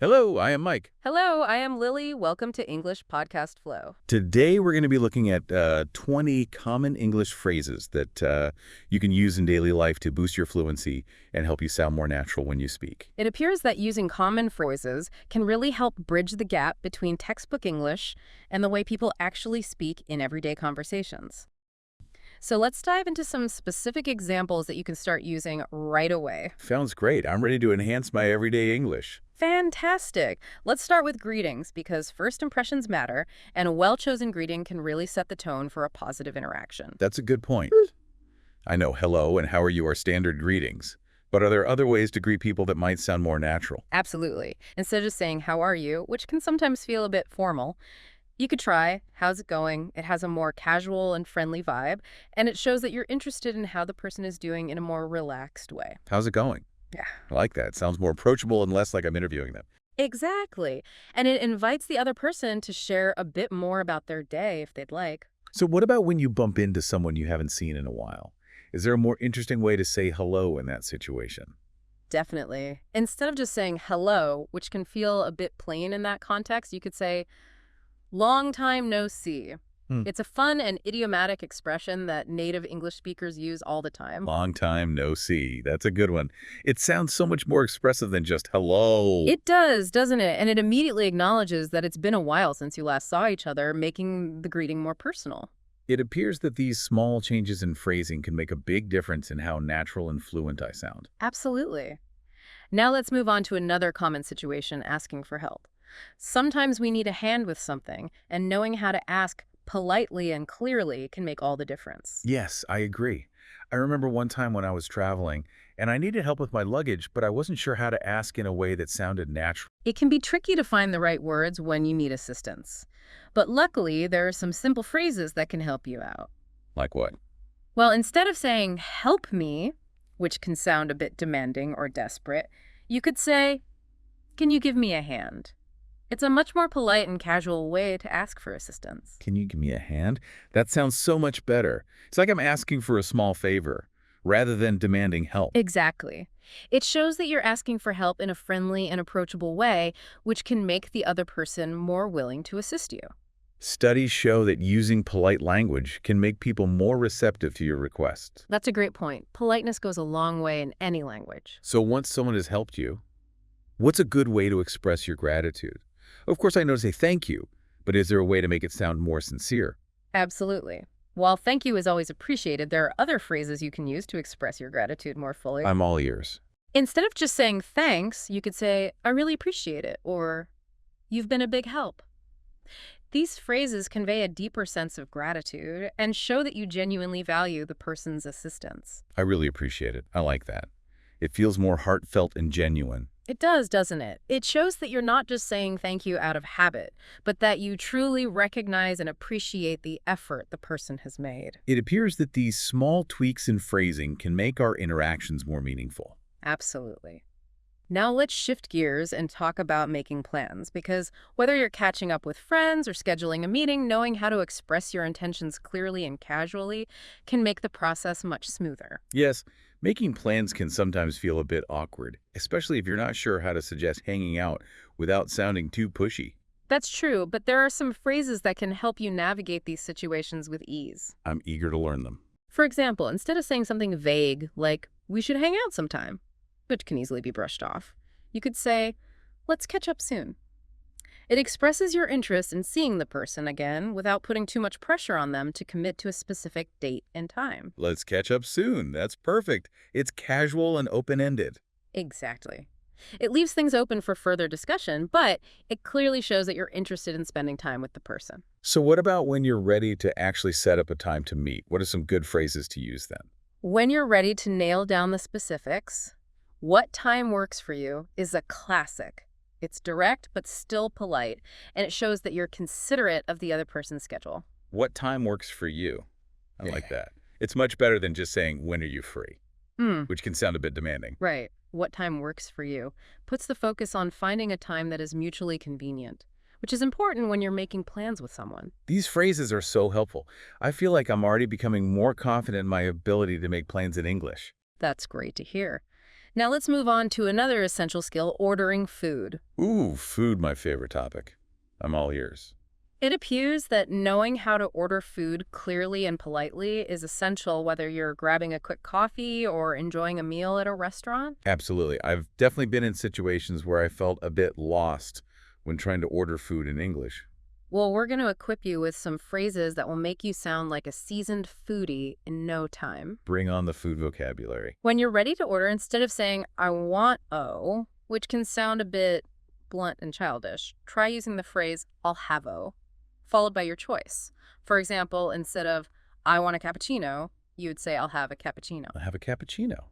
Hello, I am Mike. Hello, I am Lily. Welcome to English Podcast Flow. Today we're going to be looking at 20 common English phrases that you can use in daily life to boost your fluency and help you sound more natural when you speak. It appears that using common phrases can really help bridge the gap between textbook English and the way people actually speak in everyday conversations. So let's dive into some specific examples that you can start using right away. Sounds great. I'm ready to enhance my everyday English. Fantastic! Let's start with greetings because first impressions matter, and a well-chosen greeting can really set the tone for a positive interaction. That's a good point. I know hello and how are you are standard greetings, but are there other ways to greet people that might sound more natural? Absolutely. Instead of just saying, "How are you?" which can sometimes feel a bit formal, you could try, "How's it going?" It has a more casual and friendly vibe, and it shows that you're interested in how the person is doing in a more relaxed way. How's it going? Yeah. I like that. Sounds more approachable and less like I'm interviewing them. Exactly. And it invites the other person to share a bit more about their day if they'd like. So what about when you bump into someone you haven't seen in a while? Is there a more interesting way to say hello in that situation? Definitely. Instead of just saying hello, which can feel a bit plain in that context, you could say, "Long time no see." Hmm. It's a fun and idiomatic expression that native English speakers use all the time. Long time no see. That's a good one. It sounds so much more expressive than just hello. It does, doesn't it? And it immediately acknowledges that it's been a while since you last saw each other, making the greeting more personal. It appears that these small changes in phrasing can make a big difference in how natural and fluent I sound. Absolutely. Now let's move on to another common situation, asking for help. Sometimes we need a hand with something, and knowing how to ask politely and clearly can make all the difference. Yes, I agree. I remember one time when I was traveling, and I needed help with my luggage, but I wasn't sure how to ask in a way that sounded natural. It can be tricky to find the right words when you need assistance. But luckily, there are some simple phrases that can help you out. Like what? Well, instead of saying, "Help me," which can sound a bit demanding or desperate, you could say, "Can you give me a hand?" It's a much more polite and casual way to ask for assistance. Can you give me a hand? That sounds so much better. It's like I'm asking for a small favor, rather than demanding help. Exactly. It shows that you're asking for help in a friendly and approachable way, which can make the other person more willing to assist you. Studies show that using polite language can make people more receptive to your requests. That's a great point. Politeness goes a long way in any language. So once someone has helped you, what's a good way to express your gratitude? Of course, I know to say thank you, but is there a way to make it sound more sincere? Absolutely. While thank you is always appreciated, there are other phrases you can use to express your gratitude more fully. I'm all ears. Instead of just saying thanks, you could say, "I really appreciate it," or "You've been a big help." These phrases convey a deeper sense of gratitude and show that you genuinely value the person's assistance. I really appreciate it. I like that. It feels more heartfelt and genuine. It does, doesn't it? It shows that you're not just saying thank you out of habit, but that you truly recognize and appreciate the effort the person has made. It appears that these small tweaks in phrasing can make our interactions more meaningful. Absolutely. Now let's shift gears and talk about making plans, because whether you're catching up with friends or scheduling a meeting, knowing how to express your intentions clearly and casually can make the process much smoother. Yes, making plans can sometimes feel a bit awkward, especially if you're not sure how to suggest hanging out without sounding too pushy. That's true, but there are some phrases that can help you navigate these situations with ease. I'm eager to learn them. For example, instead of saying something vague like, "We should hang out sometime," which can easily be brushed off, you could say, "Let's catch up soon." It expresses your interest in seeing the person again without putting too much pressure on them to commit to a specific date and time. Let's catch up soon. That's perfect. It's casual and open-ended. Exactly. It leaves things open for further discussion, but it clearly shows that you're interested in spending time with the person. So what about when you're ready to actually set up a time to meet? What are some good phrases to use then? When you're ready to nail down the specifics, "What time works for you?" is a classic. It's direct but still polite, and it shows that you're considerate of the other person's schedule. What time works for you? I like that. It's much better than just saying, when are you free? Which can sound a bit demanding. Right. What time works for you puts the focus on finding a time that is mutually convenient, which is important when you're making plans with someone. These phrases are so helpful. I feel like I'm already becoming more confident in my ability to make plans in English. That's great to hear. Now let's move on to another essential skill, ordering food. Ooh, food, my favorite topic. I'm all ears. It appears that knowing how to order food clearly and politely is essential whether you're grabbing a quick coffee or enjoying a meal at a restaurant. Absolutely. I've definitely been in situations where I felt a bit lost when trying to order food in English. Well, we're going to equip you with some phrases that will make you sound like a seasoned foodie in no time. Bring on the food vocabulary. When you're ready to order, instead of saying, I want which can sound a bit blunt and childish, try using the phrase, I'll have followed by your choice. For example, instead of, I want a cappuccino, you would say, I'll have a cappuccino. I'll have a cappuccino.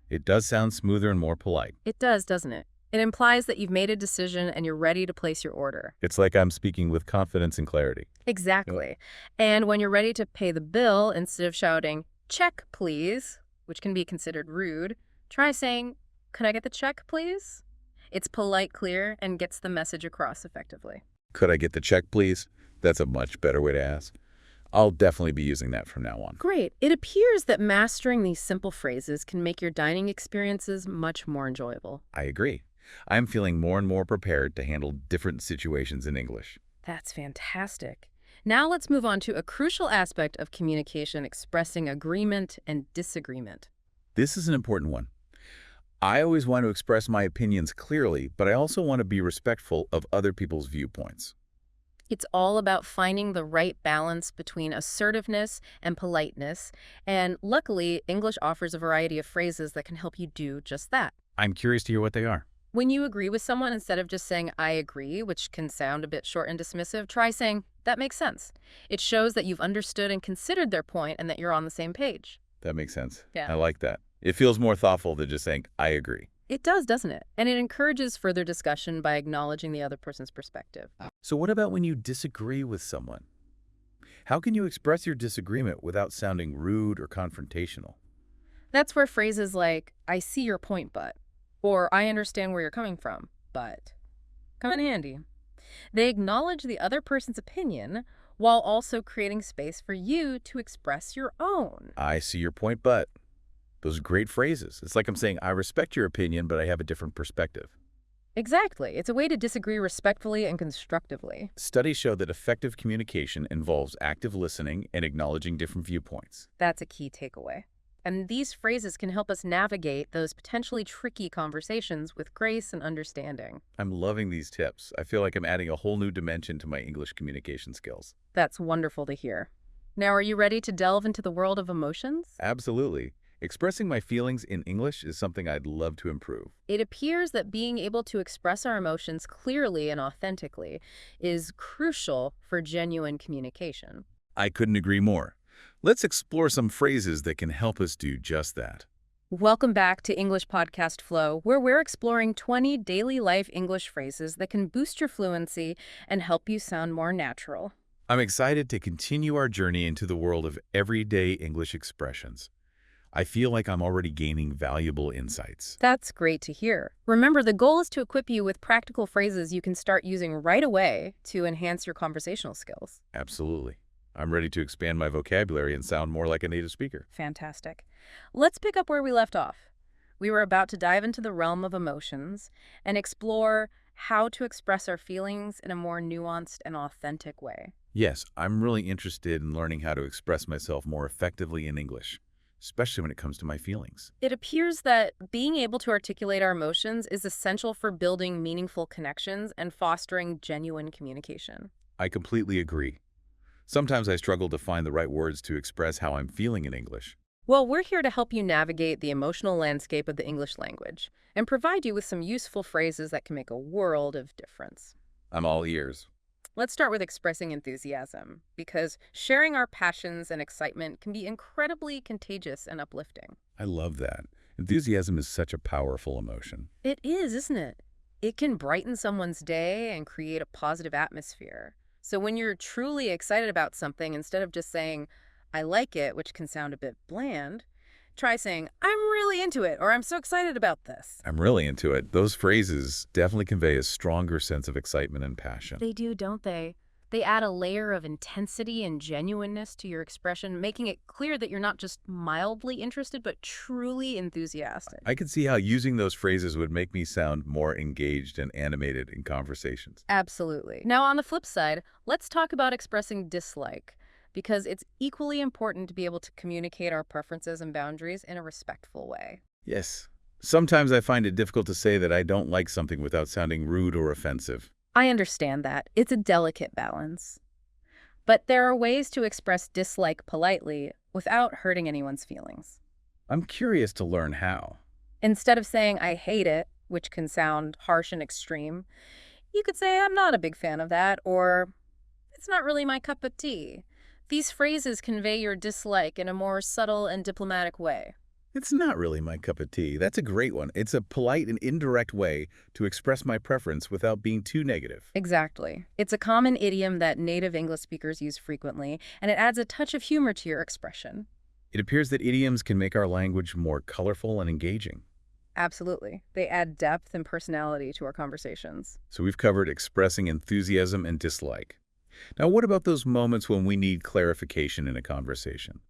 It does sound smoother and more polite. It does, doesn't it? It implies that you've made a decision and you're ready to place your order. It's like I'm speaking with confidence and clarity. Exactly. And when you're ready to pay the bill, instead of shouting, check, please, which can be considered rude, try saying, can I get the check, please? It's polite, clear, and gets the message across effectively. Could I get the check, please? That's a much better way to ask. I'll definitely be using that from now on. Great. It appears that mastering these simple phrases can make your dining experiences much more enjoyable. I agree. I'm feeling more and more prepared to handle different situations in English. That's fantastic. Now let's move on to a crucial aspect of communication, expressing agreement and disagreement. This is an important one. I always want to express my opinions clearly, but I also want to be respectful of other people's viewpoints. It's all about finding the right balance between assertiveness and politeness, and luckily, English offers a variety of phrases that can help you do just that. I'm curious to hear what they are. When you agree with someone, instead of just saying, I agree, which can sound a bit short and dismissive, try saying, that makes sense. It shows that you've understood and considered their point and that you're on the same page. That makes sense. Yeah. I like that. It feels more thoughtful than just saying, I agree. It does, doesn't it? And it encourages further discussion by acknowledging the other person's perspective. So what about when you disagree with someone? How can you express your disagreement without sounding rude or confrontational? That's where phrases like, I see your point, but, or I understand where you're coming from, but, come in handy. They acknowledge the other person's opinion while also creating space for you to express your own. I see your point, but. Those are great phrases. It's like I'm saying, I respect your opinion, but I have a different perspective. Exactly. It's a way to disagree respectfully and constructively. Studies show that effective communication involves active listening and acknowledging different viewpoints. That's a key takeaway. And these phrases can help us navigate those potentially tricky conversations with grace and understanding. I'm loving these tips. I feel like I'm adding a whole new dimension to my English communication skills. That's wonderful to hear. Now, are you ready to delve into the world of emotions? Absolutely. Expressing my feelings in English is something I'd love to improve. It appears that being able to express our emotions clearly and authentically is crucial for genuine communication. I couldn't agree more. Let's explore some phrases that can help us do just that. Welcome back to English Podcast Flow, where we're exploring 20 daily life English phrases that can boost your fluency and help you sound more natural. I'm excited to continue our journey into the world of everyday English expressions. I feel like I'm already gaining valuable insights. That's great to hear. Remember, the goal is to equip you with practical phrases you can start using right away to enhance your conversational skills. Absolutely. I'm ready to expand my vocabulary and sound more like a native speaker. Fantastic. Let's pick up where we left off. We were about to dive into the realm of emotions and explore how to express our feelings in a more nuanced and authentic way. Yes, I'm really interested in learning how to express myself more effectively in English, especially when it comes to my feelings. It appears that being able to articulate our emotions is essential for building meaningful connections and fostering genuine communication. I completely agree. Sometimes I struggle to find the right words to express how I'm feeling in English. Well, we're here to help you navigate the emotional landscape of the English language and provide you with some useful phrases that can make a world of difference. I'm all ears. Let's start with expressing enthusiasm, because sharing our passions and excitement can be incredibly contagious and uplifting. I love that. Enthusiasm is such a powerful emotion. It is, isn't it? It can brighten someone's day and create a positive atmosphere. So when you're truly excited about something, instead of just saying, I like it, which can sound a bit bland, try saying, I'm really into it, or I'm so excited about this. I'm really into it. Those phrases definitely convey a stronger sense of excitement and passion. They do, don't they? They add a layer of intensity and genuineness to your expression, making it clear that you're not just mildly interested, but truly enthusiastic. I could see how using those phrases would make me sound more engaged and animated in conversations. Absolutely. Now, on the flip side, let's talk about expressing dislike, because it's equally important to be able to communicate our preferences and boundaries in a respectful way. Yes. Sometimes I find it difficult to say that I don't like something without sounding rude or offensive. I understand that. It's a delicate balance. But there are ways to express dislike politely without hurting anyone's feelings. I'm curious to learn how. Instead of saying, I hate it, which can sound harsh and extreme, you could say, I'm not a big fan of that, or it's not really my cup of tea. These phrases convey your dislike in a more subtle and diplomatic way. It's not really my cup of tea. That's a great one. It's a polite and indirect way to express my preference without being too negative. Exactly. It's a common idiom that native English speakers use frequently, and it adds a touch of humor to your expression. It appears that idioms can make our language more colorful and engaging. Absolutely. They add depth and personality to our conversations. So we've covered expressing enthusiasm and dislike. Now, what about those moments when we need clarification in a conversation?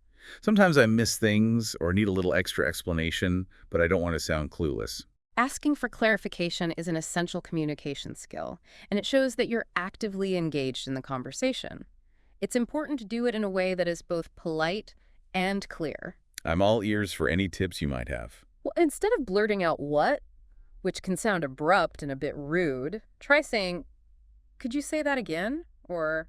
Sometimes I miss things or need a little extra explanation, but I don't want to sound clueless. Asking for clarification is an essential communication skill, and it shows that you're actively engaged in the conversation. It's important to do it in a way that is both polite and clear. I'm all ears for any tips you might have. Well, instead of blurting out what, which can sound abrupt and a bit rude, try saying, could you say that again? Or,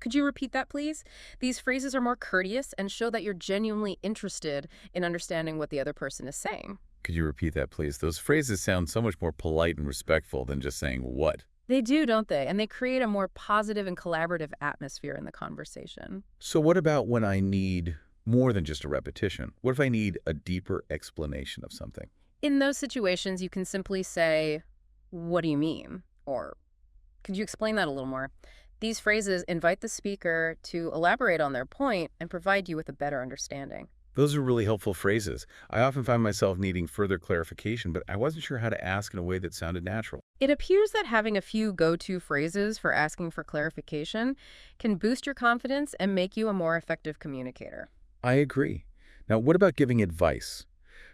could you repeat that, please? These phrases are more courteous and show that you're genuinely interested in understanding what the other person is saying. Could you repeat that, please? Those phrases sound so much more polite and respectful than just saying what. They do, don't they? And they create a more positive and collaborative atmosphere in the conversation. So what about when I need more than just a repetition? What if I need a deeper explanation of something? In those situations, you can simply say, what do you mean? Or, could you explain that a little more? These phrases invite the speaker to elaborate on their point and provide you with a better understanding. Those are really helpful phrases. I often find myself needing further clarification, but I wasn't sure how to ask in a way that sounded natural. It appears that having a few go-to phrases for asking for clarification can boost your confidence and make you a more effective communicator. I agree. Now, what about giving advice?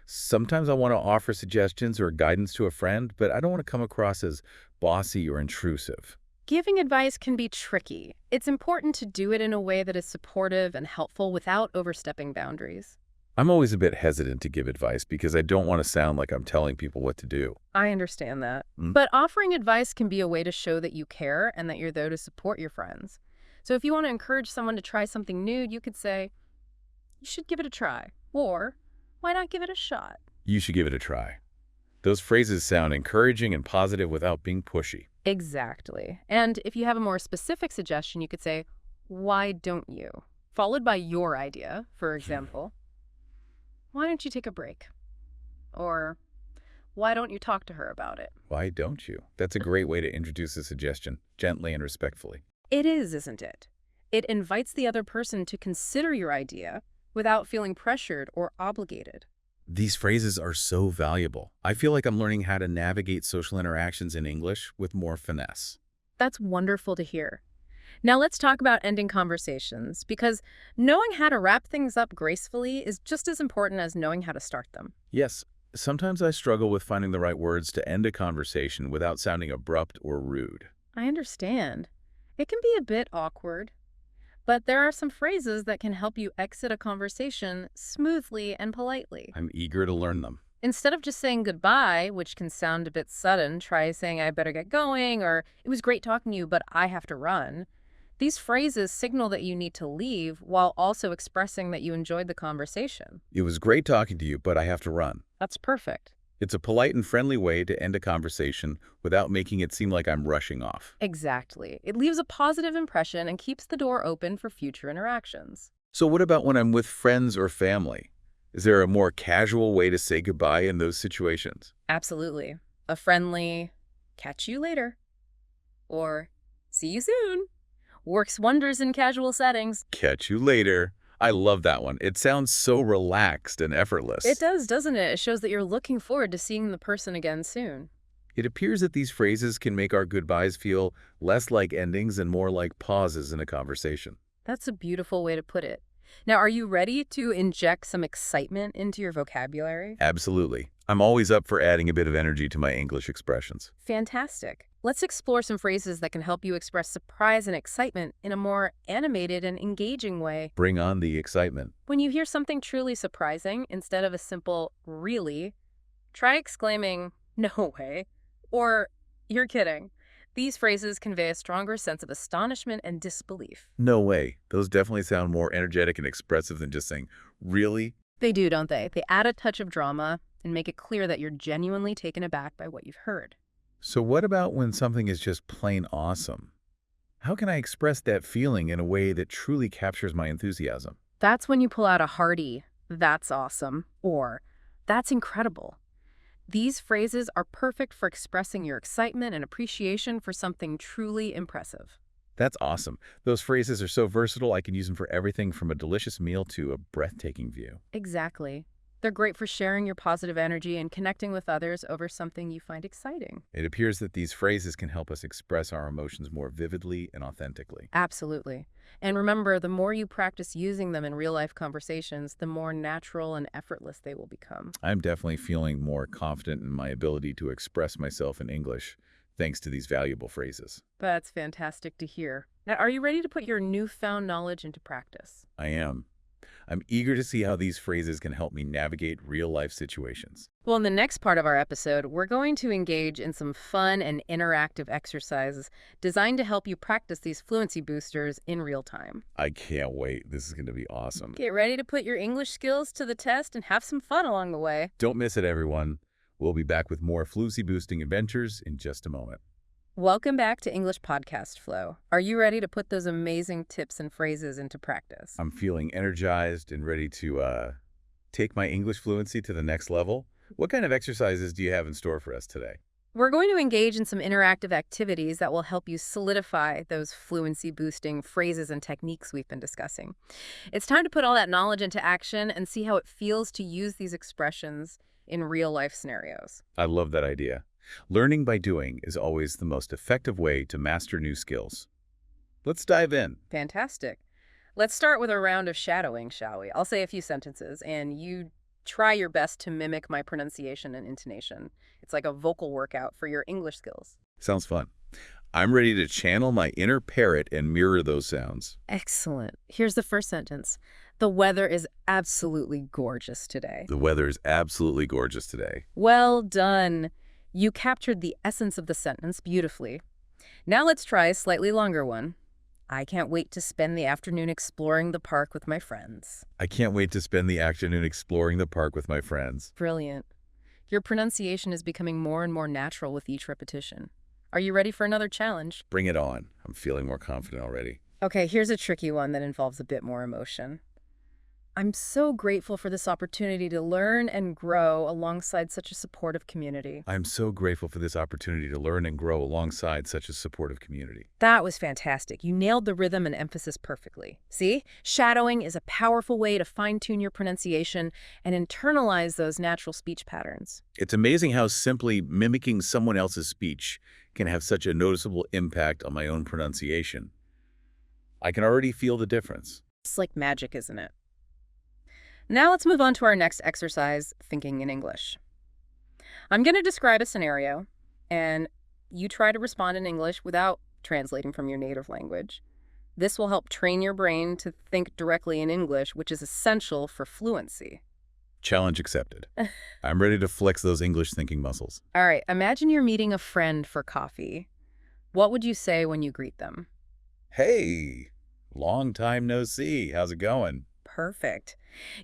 Sometimes I want to offer suggestions or guidance to a friend, but I don't want to come across as bossy or intrusive. Giving advice can be tricky. It's important to do it in a way that is supportive and helpful without overstepping boundaries. I'm always a bit hesitant to give advice because I don't want to sound like I'm telling people what to do. I understand that. Mm. But offering advice can be a way to show that you care and that you're there to support your friends. So if you want to encourage someone to try something new, you could say, you should give it a try. Or, why not give it a shot? You should give it a try. Those phrases sound encouraging and positive without being pushy. Exactly. And if you have a more specific suggestion, you could say, why don't you? Followed by your idea, for example. Why don't you take a break? Or, why don't you talk to her about it? Why don't you? That's a great way to introduce a suggestion, gently and respectfully. It is, isn't it? It invites the other person to consider your idea without feeling pressured or obligated. These phrases are so valuable. I feel like I'm learning how to navigate social interactions in English with more finesse. That's wonderful to hear. Now let's talk about ending conversations, because knowing how to wrap things up gracefully is just as important as knowing how to start them. Yes, sometimes I struggle with finding the right words to end a conversation without sounding abrupt or rude. I understand. It can be a bit awkward, but there are some phrases that can help you exit a conversation smoothly and politely. I'm eager to learn them. Instead of just saying goodbye, which can sound a bit sudden, try saying I better get going, or it was great talking to you, but I have to run. These phrases signal that you need to leave while also expressing that you enjoyed the conversation. It was great talking to you, but I have to run. That's perfect. It's a polite and friendly way to end a conversation without making it seem like I'm rushing off. Exactly. It leaves a positive impression and keeps the door open for future interactions. So what about when I'm with friends or family? Is there a more casual way to say goodbye in those situations? Absolutely. A friendly, catch you later, or see you soon, works wonders in casual settings. Catch you later. I love that one. It sounds so relaxed and effortless. It does, doesn't it? It shows that you're looking forward to seeing the person again soon. It appears that these phrases can make our goodbyes feel less like endings and more like pauses in a conversation. That's a beautiful way to put it. Now, are you ready to inject some excitement into your vocabulary? Absolutely. I'm always up for adding a bit of energy to my English expressions. Fantastic. Let's explore some phrases that can help you express surprise and excitement in a more animated and engaging way. Bring on the excitement. When you hear something truly surprising, instead of a simple really, try exclaiming, "No way," or "You're kidding." These phrases convey a stronger sense of astonishment and disbelief. No way. Those definitely sound more energetic and expressive than just saying, really? They do, don't they? They add a touch of drama and make it clear that you're genuinely taken aback by what you've heard. So what about when something is just plain awesome? How can I express that feeling in a way that truly captures my enthusiasm? That's when you pull out a hearty, "That's awesome," or "That's incredible." These phrases are perfect for expressing your excitement and appreciation for something truly impressive. That's awesome. Those phrases are so versatile, I can use them for everything from a delicious meal to a breathtaking view. Exactly. They're great for sharing your positive energy and connecting with others over something you find exciting. It appears that these phrases can help us express our emotions more vividly and authentically. Absolutely. And remember, the more you practice using them in real-life conversations, the more natural and effortless they will become. I'm definitely feeling more confident in my ability to express myself in English thanks to these valuable phrases. That's fantastic to hear. Now, are you ready to put your newfound knowledge into practice? I am. I'm eager to see how these phrases can help me navigate real-life situations. Well, in the next part of our episode, we're going to engage in some fun and interactive exercises designed to help you practice these fluency boosters in real time. I can't wait. This is going to be awesome. Get ready to put your English skills to the test and have some fun along the way. Don't miss it, everyone. We'll be back with more fluency-boosting adventures in just a moment. Welcome back to English Podcast Flow. Are you ready to put those amazing tips and phrases into practice? I'm feeling energized and ready to take my English fluency to the next level. What kind of exercises do you have in store for us today? We're going to engage in some interactive activities that will help you solidify those fluency-boosting phrases and techniques we've been discussing. It's time to put all that knowledge into action and see how it feels to use these expressions in real-life scenarios. I love that idea. Learning by doing is always the most effective way to master new skills. Let's dive in. Fantastic. Let's start with a round of shadowing, shall we? I'll say a few sentences, and you try your best to mimic my pronunciation and intonation. It's like a vocal workout for your English skills. Sounds fun. I'm ready to channel my inner parrot and mirror those sounds. Excellent. Here's the first sentence. The weather is absolutely gorgeous today. The weather is absolutely gorgeous today. Well done. You captured the essence of the sentence beautifully. Now let's try a slightly longer one. I can't wait to spend the afternoon exploring the park with my friends. I can't wait to spend the afternoon exploring the park with my friends. Brilliant. Your pronunciation is becoming more and more natural with each repetition. Are you ready for another challenge? Bring it on. I'm feeling more confident already. Okay, here's a tricky one that involves a bit more emotion. I'm so grateful for this opportunity to learn and grow alongside such a supportive community. I'm so grateful for this opportunity to learn and grow alongside such a supportive community. That was fantastic. You nailed the rhythm and emphasis perfectly. See? Shadowing is a powerful way to fine-tune your pronunciation and internalize those natural speech patterns. It's amazing how simply mimicking someone else's speech can have such a noticeable impact on my own pronunciation. I can already feel the difference. It's like magic, isn't it? Now let's move on to our next exercise, thinking in English. I'm going to describe a scenario, and you try to respond in English without translating from your native language. This will help train your brain to think directly in English, which is essential for fluency. Challenge accepted. I'm ready to flex those English thinking muscles. All right, imagine you're meeting a friend for coffee. What would you say when you greet them? Hey, long time no see. How's it going? Perfect.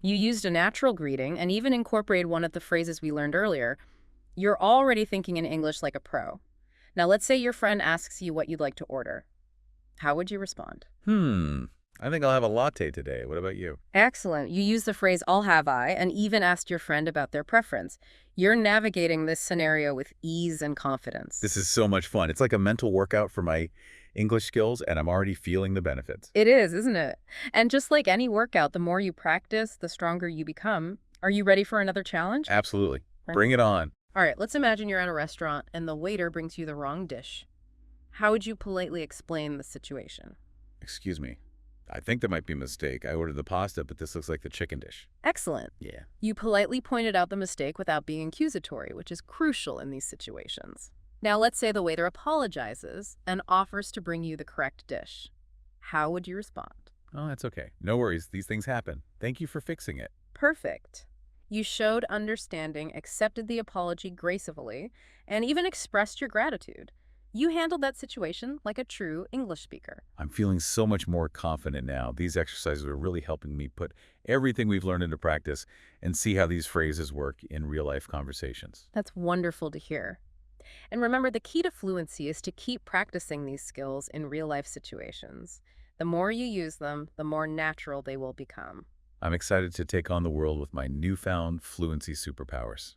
You used a natural greeting and even incorporated one of the phrases we learned earlier. You're already thinking in English like a pro. Now let's say your friend asks you what you'd like to order. How would you respond? I think I'll have a latte today. What about you? Excellent. You used the phrase "I'll have I" and even asked your friend about their preference. You're navigating this scenario with ease and confidence. This is so much fun. It's like a mental workout for my English skills, and I'm already feeling the benefits. It is, isn't it? And just like any workout, the more you practice, the stronger you become. Are you ready for another challenge? Absolutely. Bring it on. All right, let's imagine you're at a restaurant and the waiter brings you the wrong dish. How would you politely explain the situation? Excuse me. I think there might be a mistake. I ordered the pasta, but this looks like the chicken dish. Excellent. Yeah. You politely pointed out the mistake without being accusatory, which is crucial in these situations. Now, let's say the waiter apologizes and offers to bring you the correct dish. How would you respond? Oh, that's okay. No worries. These things happen. Thank you for fixing it. Perfect. You showed understanding, accepted the apology gracefully, and even expressed your gratitude. You handled that situation like a true English speaker. I'm feeling so much more confident now. These exercises are really helping me put everything we've learned into practice and see how these phrases work in real-life conversations. That's wonderful to hear. And remember, the key to fluency is to keep practicing these skills in real-life situations. The more you use them, the more natural they will become. I'm excited to take on the world with my newfound fluency superpowers.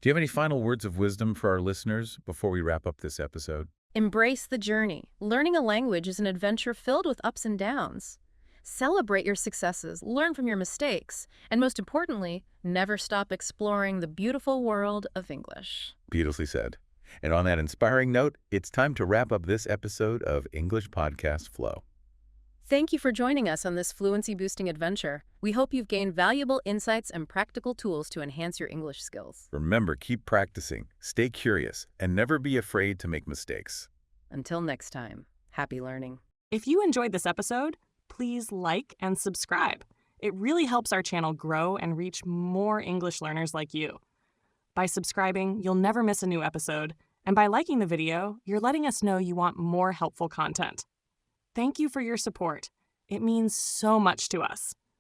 Do you have any final words of wisdom for our listeners before we wrap up this episode? Embrace the journey. Learning a language is an adventure filled with ups and downs. Celebrate your successes, learn from your mistakes, and most importantly, never stop exploring the beautiful world of English. Beautifully said. And on that inspiring note, it's time to wrap up this episode of English Podcast Flow. Thank you for joining us on this fluency-boosting adventure. We hope you've gained valuable insights and practical tools to enhance your English skills. Remember, keep practicing, stay curious, and never be afraid to make mistakes. Until next time, happy learning. If you enjoyed this episode, please like and subscribe. It really helps our channel grow and reach more English learners like you. By subscribing, you'll never miss a new episode, and by liking the video, you're letting us know you want more helpful content. Thank you for your support. It means so much to us.